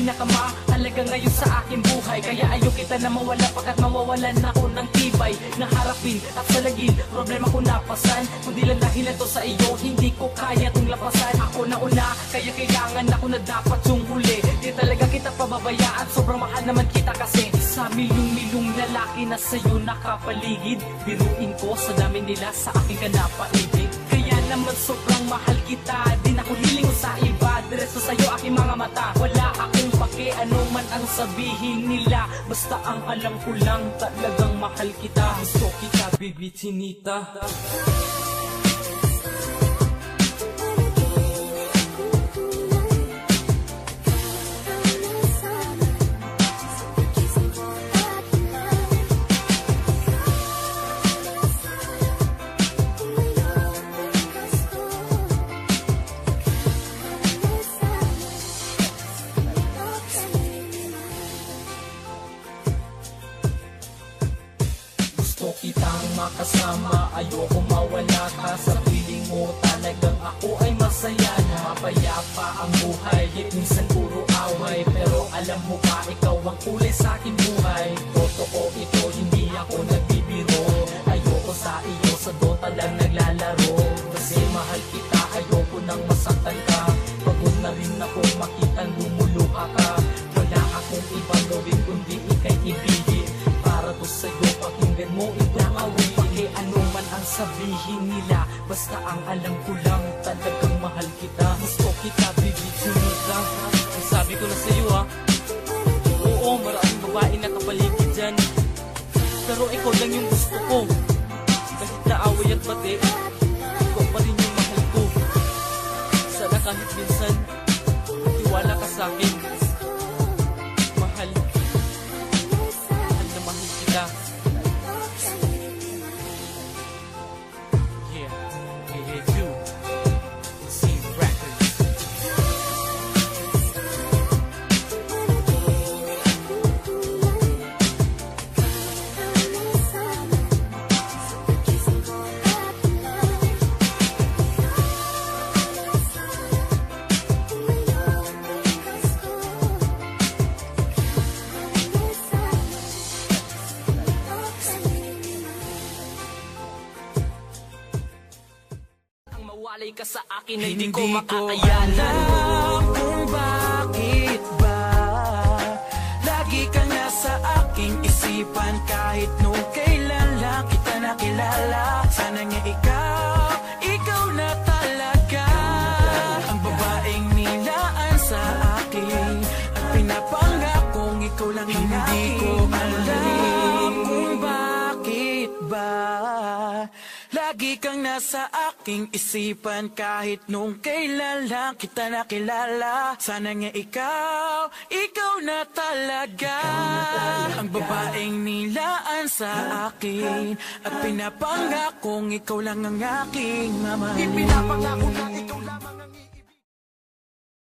pinakamahalaga ngayon sa aking buhay. Kaya ayaw kita na mawala pagkat mawawalan ako ng tibay na harapin at salagin problema ko napasan. Kundi lang dahil ito sa iyo, hindi ko kaya itong lapasan. Ako na una, kaya kailangan ako na dapat yung huli. Di talaga kita pababayaan, sobrang mahal naman kita kasi sa milyong-milyong lalaki na sa'yo nakapaligid. Biruin ko sa dami nila sa aking ka napaibig. Kaya naman sobrang mahal kita, di na ko hiling sa iba. Diretso sa'yo aking mga mata, wala akong pake ano man ang sabihin nila. Basta ang alam ko lang talagang mahal kita. Gusto kita, baby chinita. Gusto kitang makasama, ayoko mawala ka. Sa piling mo talagang ako ay masaya na. Mapayapa ang buhay, minsan puro away. Pero alam mo ba, ikaw ang kulay sa aking buhay. Totoo ito, hindi ako nagbibiro. Ayoko sa iyo, sa dota lang naglalaro. Kasi mahal kita, ayoko nang masaktan ka. Pagod na rin ako makitang lumuluha ka. Wala akong ibang gawin kundi ika'y ibigin. Para to sa'yo, pakinggan mo ito awin. Pake ano man ang sabihin nila, basta ang alam ko lang talagang mahal kita. Gusto kita, baby chinita. Ang sabi ko na sa'yo oo, maraming babae na kapaligid dyan, pero ikaw lang yung gusto ko. Kahit na away at bati, ikaw pa rin yung mahal ko. Sana kahit minsan tiwala ka sa'kin. Mahal na mahal kita. Walay ka sa akin ay hindi ko makakayanan. Kung bakit ba lagi kang nasa aking isipan, kahit nung kailan lang kita nakilala. Sana nga ikaw na talaga ang babaeng nilaan sa akin at pinapangakong ikaw lang ang aking. Hindi ko alam kung bakit ba lagi kang nasa aking isipan, kahit nung kailan lang kita nakilala. Sana nga ikaw na talaga ang babaeng nilaan sa akin at pinapangakong ikaw lang ang aking mamahalin. Ipinapangako na